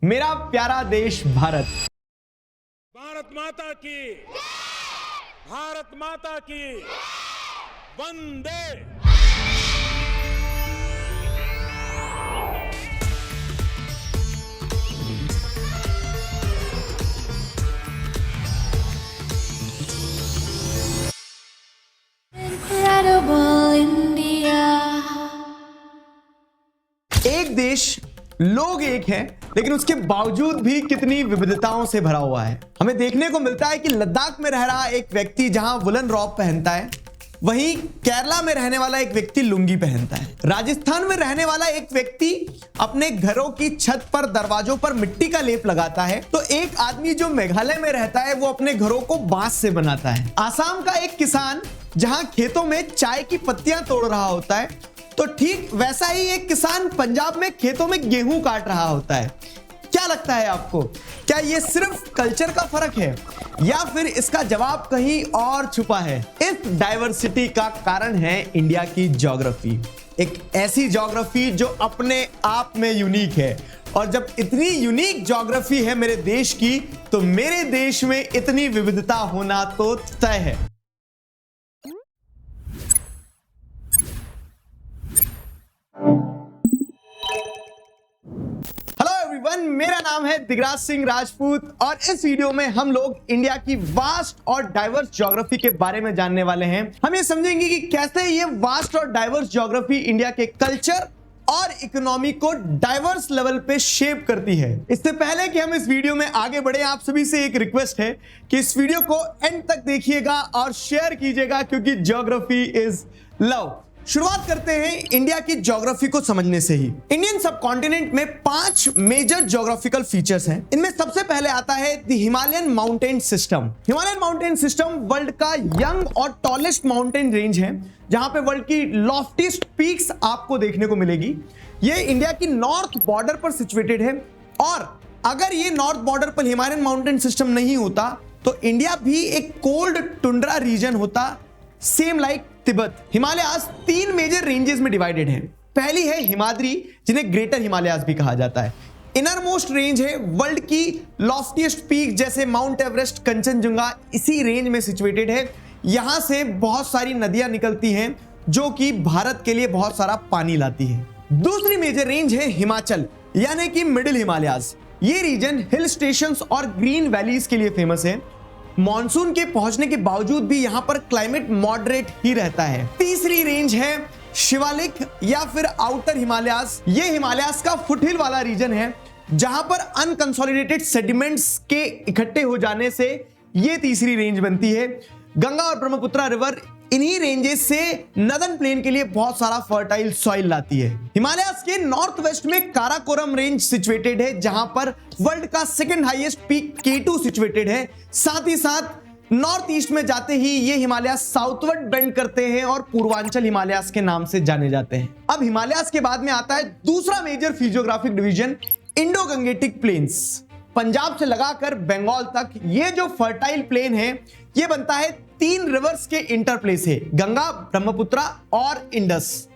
मेरा प्यारा देश भारत। भारत माता की, भारत माता की, वंदे। Incredible India. एक देश, लोग एक हैं, लेकिन उसके बावजूद भी कितनी विविधताओं से भरा हुआ है। हमें देखने को मिलता है कि लद्दाख में रह रहा एक व्यक्ति जहां वुलन रॉब पहनता है, वहीं केरला में रहने वाला एक व्यक्ति लुंगी पहनता है। राजस्थान में रहने वाला एक व्यक्ति अपने घरों की छत पर, दरवाजों पर मिट्टी का लेप लगाता है, तो एक आदमी जो मेघालय में रहता है वो अपने घरों को बांस से बनाता है। आसाम का एक किसान जहां खेतों में चाय की पत्तियां तोड़ रहा होता है, तो ठीक वैसा ही एक किसान पंजाब में खेतों में गेहूं काट रहा होता है। क्या लगता है आपको, क्या ये सिर्फ कल्चर का फर्क है या फिर इसका जवाब कहीं और छुपा है? इस डाइवर्सिटी का कारण है इंडिया की ज्योग्राफी, एक ऐसी ज्योग्राफी जो अपने आप में यूनिक है। और जब इतनी यूनिक ज्योग्राफी है मेरे देश की, तो मेरे देश में इतनी विविधता होना तो तय है। मेरा नाम है दिगराज सिंह राजपूत और इस वीडियो में हम लोग इंडिया की वास्ट और डाइवर्स ज्योग्राफी के बारे में जानने वाले हैं। हम ये समझेंगे कि कैसे ये वास्ट और डाइवर्स ज्योग्राफी इंडिया के कल्चर और इकोनॉमी को डाइवर्स लेवल पे शेप करती है। इससे पहले कि हम इस वीडियो में आगे बढ़े, आप सभी से एक रिक्वेस्ट है कि इस वीडियो को एंड तक देखिएगा और शेयर कीजिएगा, क्योंकि ज्योग्राफी इज लव। शुरुआत करते हैं इंडिया की ज्योग्राफी को समझने से ही। इंडियन सबकॉन्टिनेंट में 5 मेजर ज्योग्राफिकल फीचर्स हैं। इनमें सबसे पहले आता है the Himalayan mountain system. Himalayan mountain system world का यंग और टॉलेस्ट माउंटेन रेंज है, जहां पे वर्ल्ड की लॉफ्टीस्ट पीक्स आपको देखने को मिलेगी। ये इंडिया की नॉर्थ बॉर्डर पर सिचुएटेड है, और अगर ये नॉर्थ बॉर्डर पर हिमालयन माउंटेन सिस्टम नहीं होता तो इंडिया भी एक कोल्ड टुंड्रा रीजन होता, same like Tibet. Himalayas 3 major ranges में डिवाइडेड हैं। पहली है हिमाद्री, जिन्हें ग्रेटर हिमालयास भी कहा जाता है। इनर मोस्ट रेंज है वर्ल्ड की लॉफ्टीएस्ट पीक, जैसे माउंट एवरेस्ट, कंचनजुंगा इसी रेंज में सिचुएटेड है। यहां से बहुत सारी नदियां निकलती हैं जो कि भारत के लिए बहुत सारा पानी लाती है। दूसरी मेजर रेंज है हिमाचल, यानी कि मिडिल हिमालयास। ये रीजन हिल स्टेशंस और ग्रीन वैलीज के लिए फेमस है। मॉनसून के पहुंचने के बावजूद भी यहां पर क्लाइमेट मॉडरेट ही रहता है। तीसरी रेंज है शिवालिक या फिर आउटर हिमालयास। ये हिमालयास का फुटहिल वाला रीजन है, जहां पर अनकंसोलिडेटेड सेडिमेंट्स के इकट्ठे हो जाने से ये तीसरी रेंज बनती है। गंगा और ब्रह्मपुत्र रिवर इन्हीं रेंजेस से नदर्न प्लेन के लिए बहुत सारा फर्टाइल सॉइल लाती है। हिमालयास के नॉर्थ वेस्ट में काराकोरम रेंज सिचुएटेड है, जहां पर वर्ल्ड का second highest peak K2 situated है। साथ ही साथ नॉर्थ ईस्ट में जाते ही ये हिमालयास साउथवर्ड बेंड करते हैं और पूर्वांचल हिमालयास के नाम से जाने जाते हैं। अब हिमालयास के बाद में आता है दूसरा major physiographic division, Indo Gangetic plains. Punjab से लगाकर बंगाल तक ये जो फर्टाइल प्लेन है, ये बनता है 3 रिवर्स के इंटरप्ले से, गंगा, ब्रह्मपुत्र और इंडस।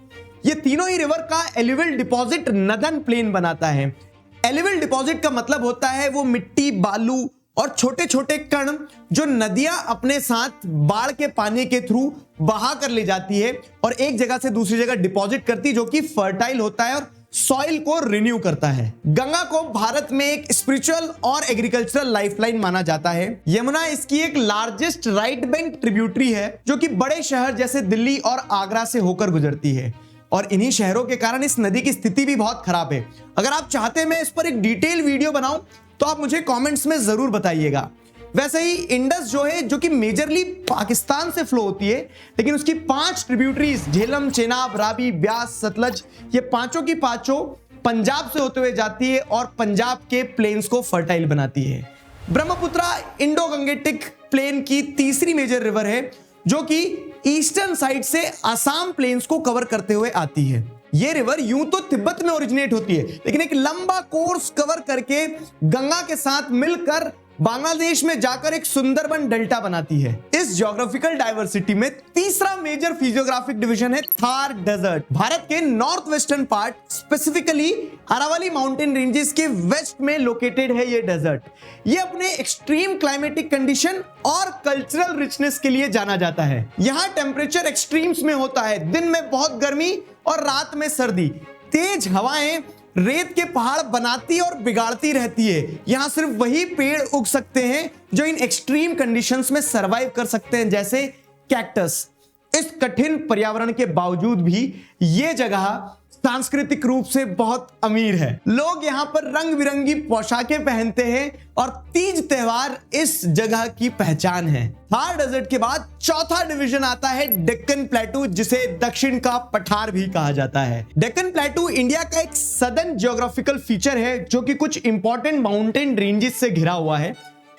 ये तीनों ही रिवर का एल्यूवियल डिपॉजिट नदर्न प्लेन बनाता है। एल्यूवियल डिपॉजिट का मतलब होता है वो मिट्टी, बालू और छोटे छोटे कण जो नदियां अपने साथ बाढ़ के पानी के थ्रू बहा कर ले जाती है और एक जगह से दूसरी जगह डिपॉजिट करती है, जो कि फर्टाइल होता है और सॉइल को रिन्यू करता है। गंगा को भारत में एक स्पिरिचुअल और एग्रीकल्चरल लाइफलाइन माना जाता है। यमुना इसकी एक लार्जेस्ट राइट बैंक ट्रिब्यूटरी है, जो कि बड़े शहर जैसे दिल्ली और आगरा से होकर गुजरती है, और इन्हीं शहरों के कारण इस नदी की स्थिति भी बहुत खराब है। अगर आप चाहते हैं मैं इस पर एक डिटेल वीडियो बनाऊं तो आप मुझे कमेंट्स में जरूर बताइएगा। वैसे ही इंडस जो है, जो कि मेजरली पाकिस्तान से फ्लो होती है, लेकिन उसकी 5 ट्रिब्यूटरीज झेलम, चेनाब, रावी, ब्यास, सतलज, ये पांचों की पांचों पंजाब से होते हुए जाती है और पंजाब के प्लेन्स को फर्टाइल बनाती है। ब्रह्मपुत्र इंडो गंगेटिक प्लेन की तीसरी मेजर रिवर है, जो कि ईस्टर्न साइड से असम प्लेन्स को कवर करते हुए आती है। ये रिवर यूं तो तिब्बत में ओरिजिनेट होती है, लेकिन एक लंबा कोर्स कवर करके गंगा के साथ मिलकर बांग्लादेश में जाकर एक सुंदरबन डेल्टा बनाती है। इस ज्योग्राफिकल डाइवर्सिटी में तीसरा मेजर फिजियोग्राफिक डिवीजन है थार डेजर्ट। भारत के north western part, specifically Aravalli mountain ranges के वेस्ट में लोकेटेड है ये डेजर्ट। ये अपने एक्सट्रीम क्लाइमेटिक कंडीशन और कल्चरल रिचनेस के लिए जाना जाता है। यहाँ टेम्परेचर एक्सट्रीम्स में होता है, दिन में बहुत गर्मी और रात में सर्दी। तेज हवाएं रेत के पहाड़ बनाती और बिगाड़ती रहती है। यहाँ सिर्फ वही पेड़ उग सकते हैं जो इन एक्सट्रीम कंडीशंस में सरवाइव कर सकते हैं, जैसे कैक्टस। इस कठिन पर्यावरण के बावजूद भी ये जगह सांस्कृतिक रूप से बहुत अमीर है। लोग यहाँ पर रंग बिरंगी पोशाकें पहनते हैं और तीज त्योहार इस जगह की पहचान है। थार डेजर्ट के बाद चौथा डिवीजन आता है डेक्कन प्लेटू, जिसे दक्षिण का पठार भी कहा जाता है। डेक्कन प्लेटू इंडिया का एक सदर्न ज्योग्राफिकल फीचर है जो कि कुछ इंपॉर्टेंट माउंटेन रेंजेस से घिरा हुआ है।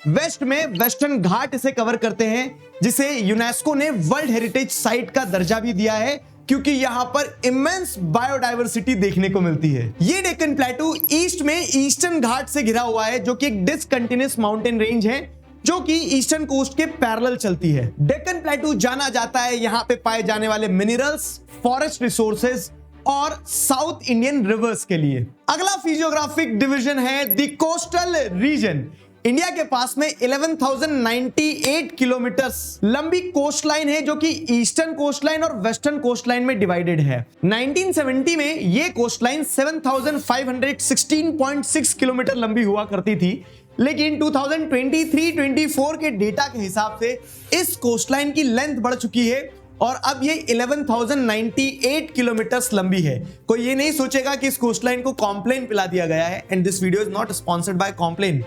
वेस्ट में वेस्टर्न घाट इसे कवर करते हैं, जिसे यूनेस्को ने वर्ल्ड हेरिटेज साइट का दर्जा भी दिया है क्योंकि यहाँ पर इमेंस बायोडाइवर्सिटी देखने को मिलती है। ये डेक्कन प्लेटू ईस्ट में ईस्टर्न घाट से घिरा हुआ है, जो कि एक डिसकंटिन्यूअस माउंटेन रेंज है जो कि ईस्टर्न कोस्ट के पैरेलल चलती है। डेक्कन प्लेटू जाना जाता है यहाँ पे पाए जाने वाले मिनरल्स, फॉरेस्ट रिसोर्सेज और साउथ इंडियन रिवर्स के लिए। अगला फिजियोग्राफिक डिवीजन है द कोस्टल रीजन। इंडिया के पास में 11,098 किलोमीटर्स लंबी कोस्ट लाइन है जो कि ईस्टर्न कोस्ट लाइन और वेस्टर्न कोस्ट लाइन में डिवाइडेड है। 1970 में ये कोस्ट लाइन 7,516.6 किलोमीटर लंबी हुआ करती थी, लेकिन 2023-24 के डेटा के हिसाब से इस कोस्ट लाइन की लेंथ बढ़ चुकी है और अब ये 11,098 किलोमीटर्स लंबी है। कोई ये नहीं सोचेगा कि इस कोस्टलाइन को कॉम्प्लेन पिला दिया गया है। And this video is not sponsored by Complan.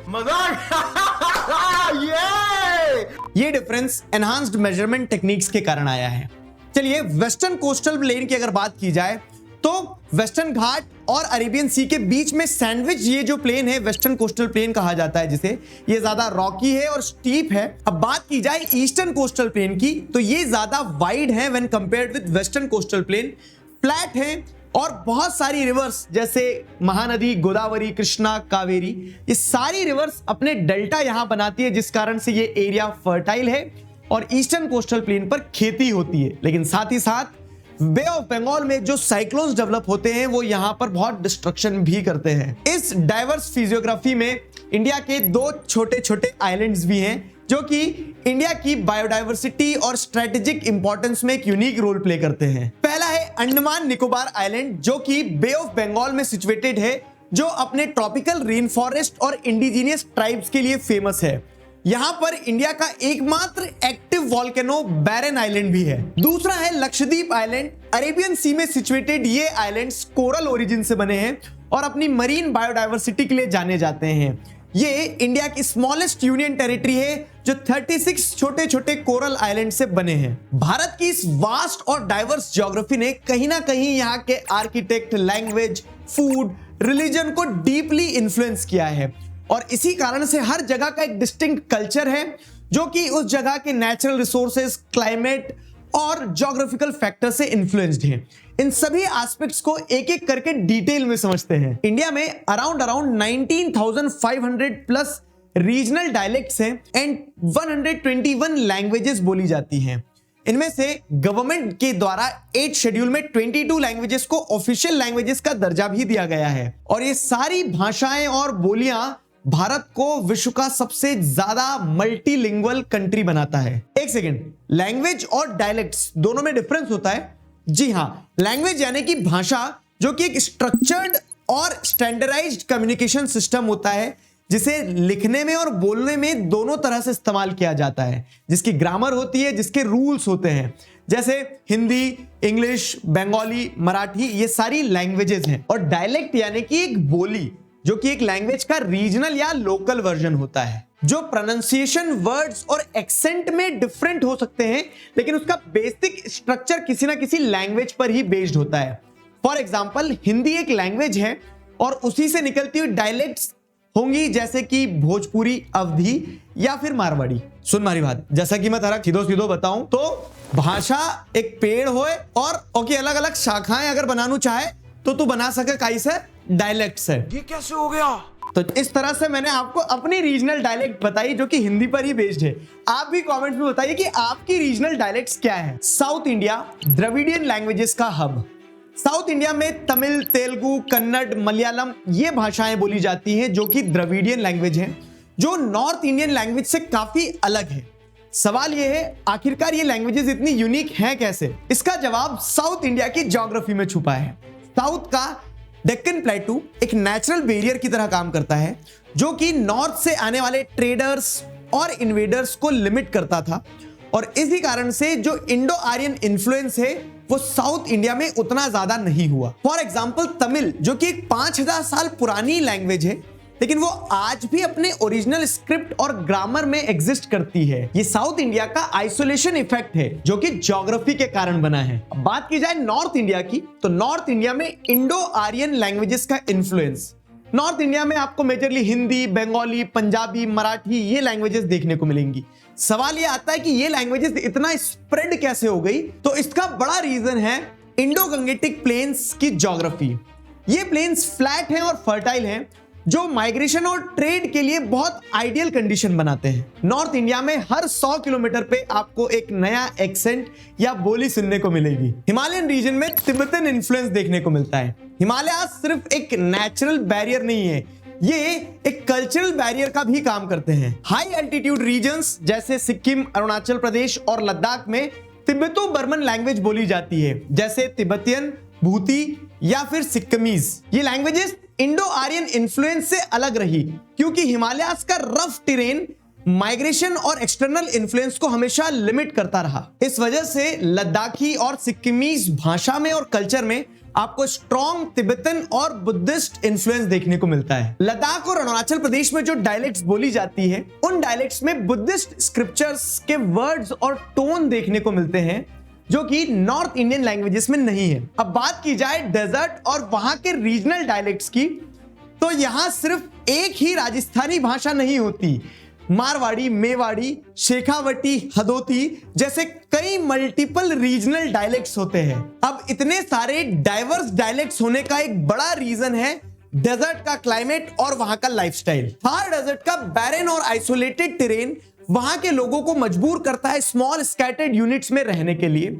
ये डिफरेंस एनहांस्ड मेजरमेंट टेक्निक्स के कारण आया है। चलिए, वेस्टर्न कोस्टल प्लेन की अगर बात की जाए तो वेस्टर्न घाट और अरेबियन सी के बीच में सैंडविच ये जो प्लेन है वेस्टर्न कोस्टल प्लेन कहा जाता है, जिसे ये ज्यादा रॉकी है और स्टीप है। अब बात की जाए ईस्टर्न कोस्टल प्लेन की तो ये ज्यादा वाइड है when compared with western coastal plain, flat है और बहुत सारी रिवर्स जैसे महानदी, गोदावरी, कृष्णा, कावेरी, ये सारी रिवर्स अपने डेल्टा यहां बनाती है, जिस कारण से ये एरिया फर्टाइल है और ईस्टर्न कोस्टल प्लेन पर खेती होती है। लेकिन साथ ही साथ बे ऑफ बंगाल में जो साइक्लोन्स डेवलप होते हैं वो यहाँ पर बहुत डिस्ट्रक्शन भी करते हैं। इस डाइवर्स फिजियोग्राफी में इंडिया के दो छोटे छोटे आइलैंड्स भी हैं जो कि इंडिया की बायोडाइवर्सिटी और स्ट्रेटेजिक इंपॉर्टेंस में एक यूनिक रोल प्ले करते हैं। पहला है अंडमान निकोबार आइलैंड, जो कि बे ऑफ बंगाल में सिचुएटेड है, जो अपने ट्रॉपिकल रेन फॉरेस्ट और इंडिजीनियस ट्राइब्स के लिए फेमस है। यहां पर इंडिया का एकमात्र एक्टिव वॉल्केनो बैरन आइलैंड भी है। दूसरा है लक्षद्वीप आइलैंड। अरेबियन सी में सिचुएटेड ये आइलैंड्स कोरल ओरिजिन से बने हैं और अपनी मरीन बायोडाइवर्सिटी के लिए जाने जाते हैं। ये इंडिया की स्मॉलेस्ट यूनियन टेरिटरी है जो 36 छोटे छोटे कोरल आइलैंड से बने हैं। भारत की इस वास्ट और डाइवर्स ज्योग्राफी ने कहीं ना कहीं यहाँ के आर्किटेक्ट, लैंग्वेज, फूड, रिलीजन को डीपली इन्फ्लुएंस किया है और इसी कारण से हर जगह का एक डिस्टिंक्ट कल्चर है जो कि उस जगह के नेचुरल रिसोर्सेज, क्लाइमेट और ज्योग्राफिकल फैक्टर से इन्फ्लुएंस्ड हैं। इन सभी एस्पेक्ट्स को एक एक करके डिटेल में समझते हैं। इंडिया में अराउंड 19,500 प्लस रीजनल डायलेक्ट्स हैं एंड 121 लैंग्वेजेस बोली जाती हैं। इनमें से गवर्नमेंट के द्वारा 8 शेड्यूल में 22 लैंग्वेजेस को ऑफिशियल लैंग्वेजेस का दर्जा भी दिया गया है और ये सारी भाषाएं और बोलियां भारत को विश्व का सबसे ज्यादा मल्टीलिंगुअल कंट्री बनाता है। एक सेकेंड, लैंग्वेज और डायलेक्ट्स दोनों में डिफरेंस होता है? जी हां, लैंग्वेज यानी कि भाषा, जो कि एक स्ट्रक्चर्ड और स्टैंडर्डाइज्ड कम्युनिकेशन सिस्टम होता है जिसे लिखने में और बोलने में दोनों तरह से इस्तेमाल किया जाता है, जिसकी ग्रामर होती है, जिसके रूल्स होते हैं, जैसे हिंदी, इंग्लिश, बंगाली, मराठी, ये सारी लैंग्वेजेस हैं। और डायलेक्ट यानी कि एक बोली, जो कि एक लैंग्वेज का रीजनल या लोकल वर्जन होता है, जो प्रोनाउंसिएशन, वर्ड्स और एक्सेंट में डिफरेंट हो सकते हैं, लेकिन उसका बेसिक स्ट्रक्चर किसी ना किसी लैंग्वेज पर ही बेस्ड होता है। फॉर एग्जाम्पल, हिंदी एक लैंग्वेज है और उसी से निकलती हुई डायलेक्ट्स होंगी जैसे कि भोजपुरी, अवधी या फिर मारवाड़ी। सुन मारी बात, जैसा कि मैं तारा सीधो सीधो बताऊं तो भाषा एक पेड़ होए और ओके अलग अलग शाखाएं अगर बनाना चाहे तो तू बना सके, काई से डायलेक्ट से। ये कैसे हो गया? तो इस तरह से मैंने आपको अपनी रीजनल डायलेक्ट बताई जो कि हिंदी पर ही बेस्ड है। आप भी कमेंट्स में बताइए कि आपकी रीजनल डायलेक्ट्स क्या है। साउथ इंडिया द्रविडियन लैंग्वेजेस का हब। साउथ इंडिया में तमिल, तेलुगु, कन्नड़, मलयालम ये भाषाएं बोली जाती हैं जो कि द्रविडियन लैंग्वेज हैं, जो नॉर्थ इंडियन लैंग्वेज से काफी अलग है। सवाल यह है आखिरकार ये लैंग्वेजेस इतनी यूनिक हैं कैसे? इसका जवाब साउथ इंडिया की ज्योग्राफी में छुपा है। साउथ का डेक्कन प्लेटू एक नेचुरल बैरियर की तरह काम करता है जो कि नॉर्थ से आने वाले ट्रेडर्स और इन्वेडर्स को लिमिट करता था, और इसी कारण से जो इंडो आर्यन इन्फ्लुएंस है वो साउथ इंडिया में उतना ज्यादा नहीं हुआ। फॉर एग्जाम्पल तमिल जो कि 5000 साल पुरानी लैंग्वेज है, लेकिन वो आज भी अपने ओरिजिनल स्क्रिप्ट और ग्रामर में एग्जिस्ट करती है। ये साउथ इंडिया का आइसोलेशन इफेक्ट है जो कि ज्योग्राफी के कारण बना है। अब बात की जाए नॉर्थ इंडिया की, तो नॉर्थ इंडिया में इंडो आर्यन लैंग्वेजेस का इन्फ्लुएंस। नॉर्थ इंडिया में आपको मेजरली हिंदी, बंगाली, पंजाबी, मराठी ये लैंग्वेजेस देखने को मिलेंगी। सवाल ये आता है कि ये लैंग्वेजेस इतना स्प्रेड कैसे हो गई? तो इसका बड़ा रीजन है इंडो गंगेटिक प्लेन्स की ज्योग्राफी। ये प्लेन्स फ्लैट हैं और फर्टाइल हैं जो माइग्रेशन और ट्रेड के लिए बहुत आइडियल कंडीशन बनाते हैं। नॉर्थ इंडिया में हर 100 किलोमीटर पे आपको एक नया एक्सेंट या बोली सुनने को मिलेगी। हिमालयन रीजन में तिब्बतन इन्फ्लुएंस देखने को मिलता है। हिमालय सिर्फ एक नेचुरल बैरियर नहीं है, ये एक कल्चरल बैरियर का भी काम करते हैं। हाई एल्टीट्यूड रीजन्स जैसे सिक्किम, अरुणाचल प्रदेश और लद्दाख में तिब्बतो बर्मन लैंग्वेज बोली जाती है, जैसे तिब्बतियन, भूती या फिर सिक्किमीज। ये लैंग्वेजेस इंडो आर्यन इन्फ्लुएंस से अलग रही क्योंकि हिमालयास का रफ टेरेन माइग्रेशन और एक्सटर्नल इन्फ्लुएंस को हमेशा लिमिट करता रहा। इस वजह से लद्दाखी और सिक्किमीज भाषा में और कल्चर में आपको स्ट्रॉन्ग तिब्बतन और बुद्धिस्ट इन्फ्लुएंस देखने को मिलता है। लद्दाख और अरुणाचल प्रदेश में जो डायलेक्ट्स बोली जाती है उन डायलेक्ट्स में बुद्धिस्ट स्क्रिप्चर्स के वर्ड्स और टोन देखने को मिलते हैं जो कि नॉर्थ इंडियन लैंग्वेजेस में नहीं है। अब बात की जाए डेजर्ट और वहां के रीजनल डायलेक्ट्स की, तो यहां सिर्फ एक ही राजस्थानी भाषा नहीं होती। मारवाड़ी, मेवाड़ी, शेखावटी, हदोती जैसे कई मल्टीपल रीजनल डायलेक्ट्स होते हैं। अब इतने सारे डाइवर्स डायलेक्ट्स होने का एक बड़ा रीजन है डेजर्ट का क्लाइमेट और वहां का लाइफस्टाइल। थार डेजर्ट का बैरन और आइसोलेटेड टेरेन वहां के लोगों को मजबूर करता है स्मॉल स्कैटर्ड यूनिट्स में रहने के लिए,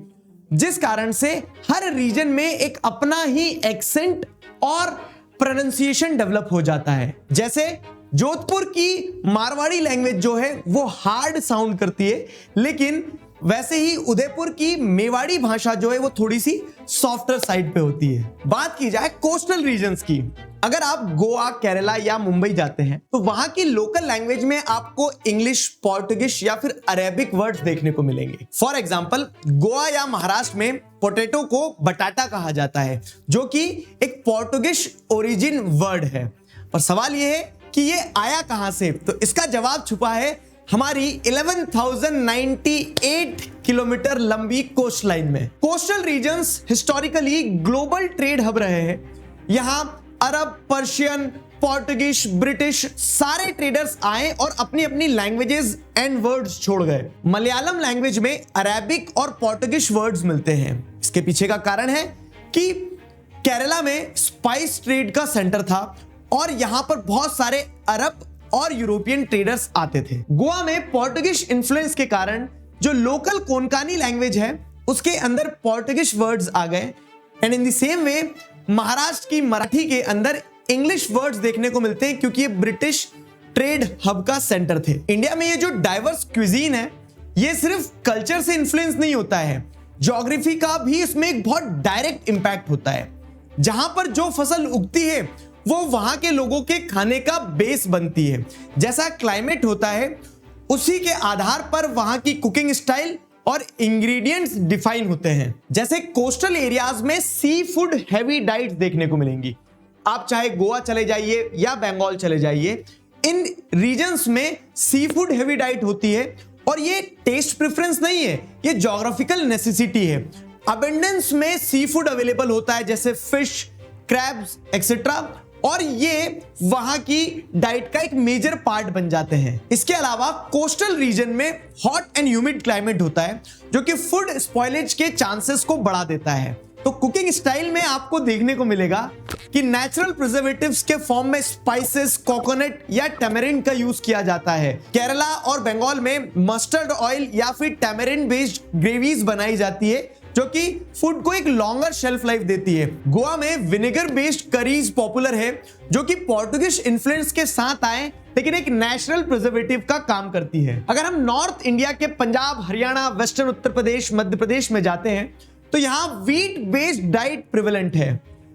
जिस कारण से हर रीजन में एक अपना ही एक्सेंट और प्रोनाउंसिएशन डेवलप हो जाता है। जैसे जोधपुर की मारवाड़ी लैंग्वेज जो है वो हार्ड साउंड करती है, लेकिन वैसे ही उदयपुर की मेवाड़ी भाषा जो है वो थोड़ी सी सॉफ्टर साइड पे होती है। बात की जाए कोस्टल रीजन्स की, अगर आप गोवा, केरला या मुंबई जाते हैं तो वहां की लोकल लैंग्वेज में आपको इंग्लिश, पोर्टुगीज या फिर अरेबिक वर्ड्स देखने को मिलेंगे। फॉर एग्जांपल गोवा या महाराष्ट्र में पोटैटो को बटाटा कहा जाता है जो कि एक पोर्टुगीज ओरिजिन वर्ड है। पर सवाल यह है कि ये आया कहां से? तो इसका जवाब छुपा है हमारी 11,098 किलोमीटर लंबी कोस्ट लाइन में। Coastal regions historically global trade hub रहे हैं। यहां अरब, पर्शियन, पोर्टुगीज, ब्रिटिश सारे ट्रेडर्स आए और अपनी अपनी लैंग्वेजेस एंड वर्ड्स छोड़ गए। मलयालम लैंग्वेज में अरेबिक और पोर्टुगीज वर्ड्स मिलते हैं। इसके पीछे का कारण है कि केरला में स्पाइस ट्रेड का सेंटर था और यहां पर बहुत सारे अरब और यूरोपियन ट्रेडर्स आते थे। गोवा में पोर्टुगीज इन्फ्लुएंस के कारण जो लोकल कोंकणी लैंग्वेज है उसके अंदर पोर्टुगीज वर्ड्स आ गए, and in the same way Maharashtra की मराठी के अंदर इंग्लिश वर्ड्स देखने को मिलते हैं क्योंकि ये ब्रिटिश ट्रेड हब का सेंटर थे। इंडिया में ये जो डाइवर्स क्विजीन है ये सिर्फ कल्चर से इन्फ्लुएंस नहीं होता है, ज्योग्राफी का भी इसमें एक बहुत डायरेक्ट इंपैक्ट होता है। जहां पर जो फसल उगती है वो वहां के लोगों के खाने का बेस बनती है। जैसा क्लाइमेट होता है उसी के आधार पर वहां की कुकिंग स्टाइल और इंग्रेडिएंट्स डिफाइन होते हैं। जैसे कोस्टल एरियाज में सी फूड हैवी डाइट देखने को मिलेंगी। आप चाहे गोवा चले जाइए या बंगाल चले जाइए, इन रीजन्स में सी फूड हैवी डाइट होती है और ये टेस्ट प्रेफरेंस नहीं है, ये ज्योग्राफिकल नेसेसिटी है। अबंडेंस में सी फूड अवेलेबल होता है जैसे फिश, क्रैब्स एक्सेट्रा, और ये वहां की डाइट का एक मेजर पार्ट बन जाते हैं। इसके अलावा कोस्टल रीजन में हॉट एंड ह्यूमिड क्लाइमेट होता है जो कि फूड स्पॉइलेज के चांसेस को बढ़ा देता है। तो कुकिंग स्टाइल में आपको देखने को मिलेगा कि नेचुरल प्रिजर्वेटिव्स के फॉर्म में स्पाइसेस, कोकोनट या टैमरिंड का यूज किया जाता है। केरला और बंगाल में मस्टर्ड ऑयल या फिर टैमरिंड बेस्ड ग्रेवीज बनाई जाती है जो कि फूड को एक लॉन्गर शेल्फ लाइफ देती है। गोवा में विनेगर बेस्ड करीज पॉपुलर है जो कि पोर्टुगीज इन्फ्लुएंस के साथ आए लेकिन एक नेचुरल प्रिजर्वेटिव का काम करती है। अगर हम नॉर्थ इंडिया के पंजाब, हरियाणा, वेस्टर्न उत्तर प्रदेश, मध्य प्रदेश में जाते हैं तो यहाँ व्हीट बेस्ड डाइट प्रिवेलेंट है।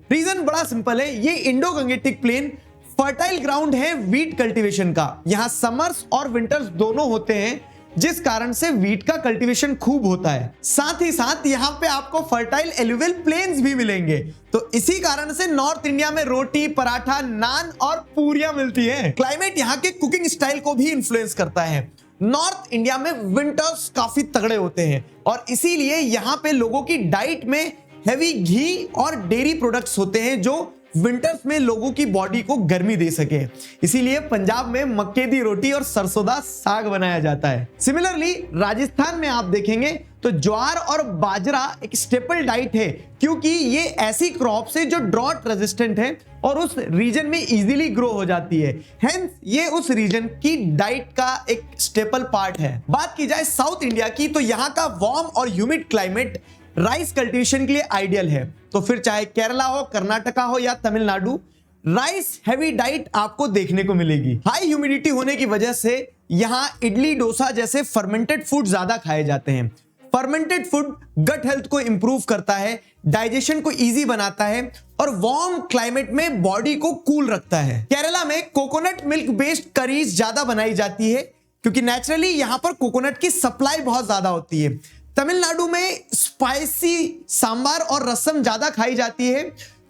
रीजन बड़ा सिंपल है, ये Indo Gangetic plain fertile ground है व्हीट कल्टीवेशन का। यहाँ समर्स और विंटर्स दोनों होते हैं जिस कारण से व्हीट का कल्टीवेशन खूब होता है। साथ ही साथ यहाँ पे आपको फर्टाइल एलुवियल प्लेन्स भी मिलेंगे। तो इसी कारण से नॉर्थ इंडिया में रोटी, पराठा, नान और पूरियां मिलती है। क्लाइमेट यहाँ के कुकिंग स्टाइल को भी इन्फ्लुएंस करता है। नॉर्थ इंडिया में विंटर्स काफी तगड़े होते हैं और इसीलिए यहाँ पे लोगों की डाइट में हेवी घी और डेयरी प्रोडक्ट्स होते हैं जो विंटर्स में लोगों की बॉडी को गर्मी दे सके। इसीलिए पंजाब में मक्के दी रोटी और सरसों दा साग बनाया जाता है। सिमिलरली राजस्थान में आप देखेंगे तो ज्वार और बाजरा एक स्टेपल डाइट है क्योंकि ये ऐसी क्रॉप्स है जो ड्रॉट रेजिस्टेंट है और उस रीजन में इजीली ग्रो हो जाती है। हेंस ये उस रीजन की डाइट का एक स्टेपल पार्ट है। बात की जाए साउथ इंडिया की तो यहाँ का वार्म और ह्यूमिड क्लाइमेट राइस कल्टीवेशन के लिए आइडियल है। तो फिर चाहे केरला हो, कर्नाटका हो या तमिलनाडु, राइस हैवी डाइट आपको देखने को मिलेगी। हाई ह्यूमिडिटी होने की वजह से यहाँ इडली, डोसा जैसे फर्मेंटेड फूड ज्यादा खाए जाते हैं। फर्मेंटेड फूड गट हेल्थ को इंप्रूव करता है, डाइजेशन को इजी बनाता है और वार्म क्लाइमेट में बॉडी को कूल रखता है। केरला में कोकोनट मिल्क बेस्ड करीज ज्यादा बनाई जाती है क्योंकि नेचुरली यहाँ पर कोकोनट की सप्लाई बहुत ज्यादा होती है। तमिलनाडु में स्पाइसी सांबार और रसम ज्यादा खाई जाती है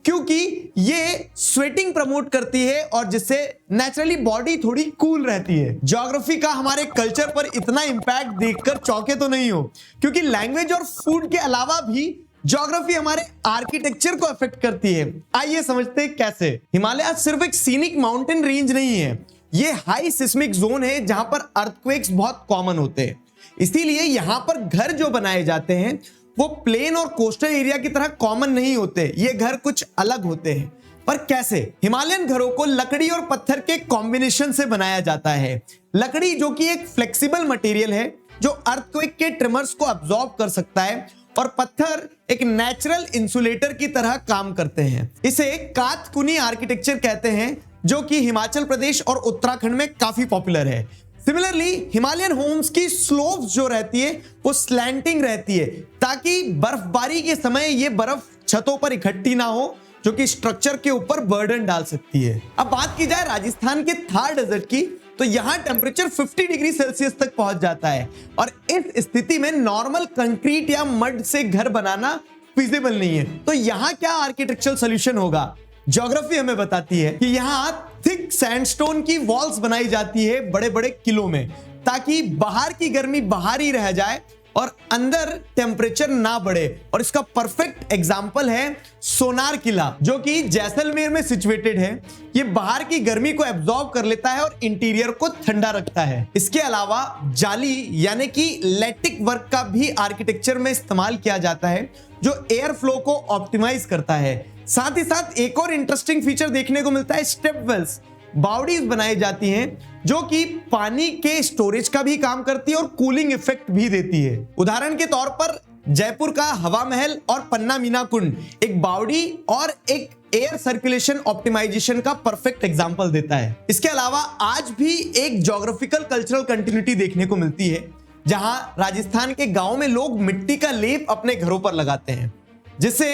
क्योंकि ये स्वेटिंग प्रमोट करती है और जिससे नेचुरली बॉडी थोड़ी कूल रहती है। ज्योग्राफी का हमारे कल्चर पर इतना इंपैक्ट देखकर चौंके तो नहीं हो क्योंकि लैंग्वेज और फूड के अलावा भी ज्योग्राफी हमारे आर्किटेक्चर को अफेक्ट करती है। आइए समझते हैं कैसे। हिमालय सिर्फ एक सीनिक माउंटेन रेंज नहीं है, ये हाई सिस्मिक जोन है जहां पर अर्थक्वेक्स बहुत कॉमन होते हैं। इसीलिए यहां पर घर जो बनाए जाते हैं वो प्लेन और कोस्टल एरिया की तरह कॉमन नहीं होते, ये घर कुछ अलग होते हैं। पर कैसे? हिमालयन घरों को लकड़ी और पत्थर के कॉम्बिनेशन से बनाया जाता है। लकड़ी जो कि एक फ्लेक्सिबल मटेरियल है जो अर्थक्वेक के ट्रिमर्स को अब्सॉर्ब कर सकता है और पत्थर एक नेचुरल इंसुलेटर की तरह काम करते हैं। इसे कातकुनी आर्किटेक्चर कहते हैं जो कि हिमाचल प्रदेश और उत्तराखंड में काफी पॉपुलर है। सिमिलरली हिमालयन होम्स की स्लोप्स जो रहती है वो स्लैंटिंग रहती है ताकि बर्फबारी के समय ये बर्फ छतों पर इकट्ठी ना हो जो कि स्ट्रक्चर के ऊपर बर्डन डाल सकती है। अब बात की जाए राजस्थान के थार डेजर्ट की तो यहाँ टेम्परेचर 50 डिग्री सेल्सियस तक पहुंच जाता है और इस स्थिति में नॉर्मल कंक्रीट या मड से घर बनाना फिजिबल नहीं है। तो यहाँ क्या आर्किटेक्चरल सोल्यूशन होगा? ज्योग्राफी हमें बताती है कि यहाँ थिक सैंडस्टोन की वॉल्स बनाई जाती है बड़े बड़े किलों में ताकि बाहर की गर्मी बाहर ही रह जाए और अंदर टेम्परेचर ना बढ़े। और इसका परफेक्ट एग्जाम्पल है सोनार किला जो कि जैसलमेर में सिचुएटेड है। ये बाहर की गर्मी को एब्जॉर्ब कर लेता है और इंटीरियर को ठंडा रखता है। इसके अलावा जाली यानी कि लैटिक वर्क का भी आर्किटेक्चर में इस्तेमाल किया जाता है जो एयर फ्लो को ऑप्टिमाइज करता है। साथ ही साथ एक और इंटरेस्टिंग फीचर देखने को मिलता है स्टेप वेल्स। बाउडीज बनाई जाती हैं जो कि पानी के स्टोरेज का भी काम करती है और कूलिंग इफेक्ट भी देती है। उदाहरण के तौर पर जयपुर का हवा महल और पन्ना मीना कुंड एक बाउडी और एक एयर सर्कुलेशन ऑप्टिमाइजेशन का परफेक्ट एग्जांपल देता है। इसके अलावा आज भी एक ज्योग्राफिकल कल्चरल कंटिन्यूटी देखने को मिलती है जहां राजस्थान के गांव में लोग मिट्टी का लेप अपने घरों पर लगाते हैं जिससे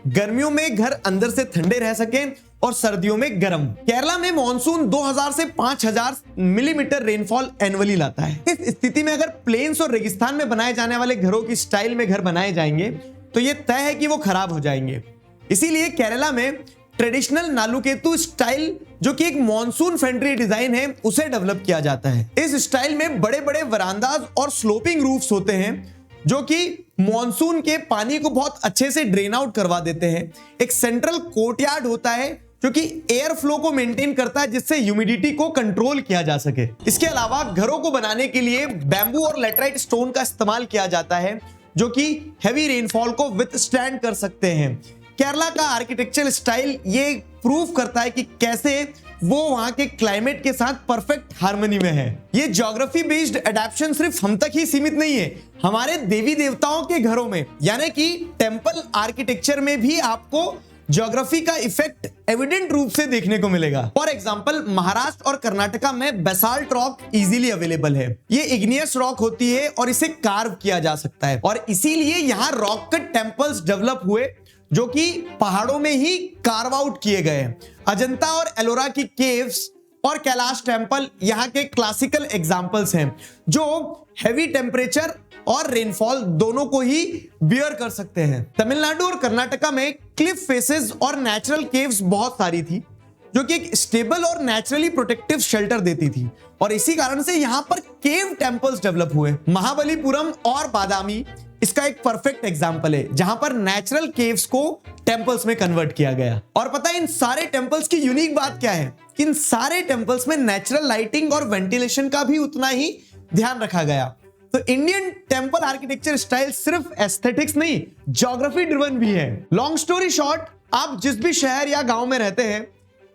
गर्मियों में घर अंदर से ठंडे रह सके और सर्दियों में गर्म। केरला में मॉनसून 2000 से 5000 मिलीमीटर रेनफॉल एनुअली लाता है। इस स्थिति में अगर प्लेन्स और रेगिस्तान में बनाए जाने वाले घरों की स्टाइल में घर बनाए जाएंगे तो यह तय है कि वो खराब हो जाएंगे। इसीलिए केरला में ट्रेडिशनल नालुकेतु स्टाइल जो कि एक मॉनसून फ्रेंडली डिजाइन है उसे डेवलप किया जाता है। इस स्टाइल में बड़े बड़े वरांदाज और स्लोपिंग रूफ्स होते हैं जो कि मॉनसून के पानी को बहुत अच्छे से ड्रेन आउट करवा देते हैं। एक सेंट्रल कोर्टयार्ड होता है जो कि एयर फ्लो को मेंटेन करता है जिससे ह्यूमिडिटी को कंट्रोल किया जा सके। इसके अलावा घरों को बनाने के लिए बैम्बू और लेटराइट स्टोन का इस्तेमाल किया जाता है जो कि हैवी रेनफॉल को विथस्टैंड कर सकते हैं। केरला का आर्किटेक्चर स्टाइल ये प्रूव करता है कि कैसे वो वहां के क्लाइमेट के साथ परफेक्ट हार्मनी में है। ये ज्योग्राफी बेस्ड एडेप्शन सिर्फ हम तक ही सीमित नहीं है, हमारे देवी देवताओं के घरों में यानी कि टेंपल आर्किटेक्चर में भी आपको ज्योग्राफी का इफेक्ट एविडेंट रूप से देखने को मिलेगा। फॉर एग्जांपल महाराष्ट्र और कर्नाटका में बेसाल्ट रॉक इजीली अवेलेबल है। ये इग्नियस रॉक होती है और इसे कार्व किया जा सकता है और इसीलिए यहाँ रॉक कट टेम्पल्स डेवलप हुए जो कि पहाड़ों में ही कार्व आउट किए गए। अजंता और एलोरा की केव्स और कैलाश टेम्पल यहाँ के क्लासिकल एग्जाम्पल्स हैं जो हैवी टेम्परेचर और रेनफॉल दोनों को ही बियर कर सकते हैं। तमिलनाडु और कर्नाटका में क्लिफ फेसेस और नेचुरल केव्स बहुत सारी थी जो कि एक स्टेबल और नेचुरली प्रोटेक्टिव शेल्टर देती थी और इसी कारण से यहां पर केव टेम्पल्स डेवलप हुए। महाबलीपुरम और बादामी इसका एक परफेक्ट एग्जांपल है जहां पर नेचुरल केव्स को टेम्पल्स में कन्वर्ट किया गया। और पता है इन सारे टेम्पल्स की यूनिक बात क्या है? इन सारे टेम्पल्स में नेचुरल लाइटिंग और वेंटिलेशन का भी उतना ही ध्यान रखा गया। तो इंडियन टेंपल आर्किटेक्चर स्टाइल सिर्फ एस्थेटिक्स नहीं, ज्योग्राफी ड्रिवन भी है। लॉन्ग स्टोरी शॉर्ट, आप जिस भी शहर या गांव में रहते हैं,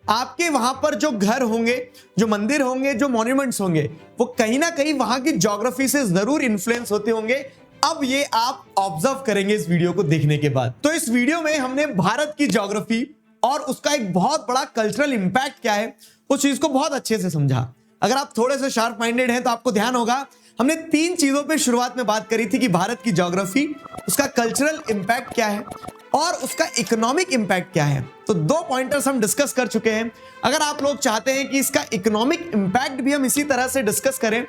आपके वहां पर जो घर होंगे, जो मंदिर होंगे, जो मॉन्यूमेंट्स होंगे, वो कहीं ना कहीं वहां की ज्योग्राफी से जरूर इन्फ्लुएंस होते होंगे। अब ये आप ऑब्जर्व करेंगे इस वीडियो को देखने के बाद। तो इस वीडियो में हमने भारत की ज्योग्राफी और उसका एक बहुत बड़ा कल्चरल इंपैक्ट क्या है उस चीज को बहुत अच्छे से समझा। अगर आप थोड़े से शार्प माइंडेड हैं तो आपको ध्यान होगा हमने 3 चीजों पे शुरुआत में बात करी थी कि भारत की ज्योग्राफी, उसका कल्चरल इंपैक्ट क्या है और उसका इकोनॉमिक इंपैक्ट क्या है। तो 2 पॉइंटर्स हम डिस्कस कर चुके हैं। अगर आप लोग चाहते हैं कि इसका इकोनॉमिक इंपैक्ट भी हम इसी तरह से डिस्कस करें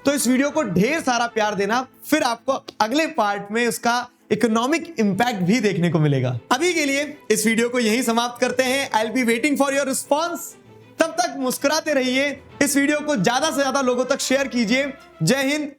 तो इस वीडियो को ढेर सारा प्यार देना, फिर आपको अगले पार्ट में उसका इकोनॉमिक इंपैक्ट भी देखने को मिलेगा। अभी के लिए इस वीडियो को यहीं समाप्त करते हैं। I will be waiting for your response. तब तक मुस्कुराते रहिए, इस वीडियो को ज्यादा से ज्यादा लोगों तक शेयर कीजिए। जय हिंद,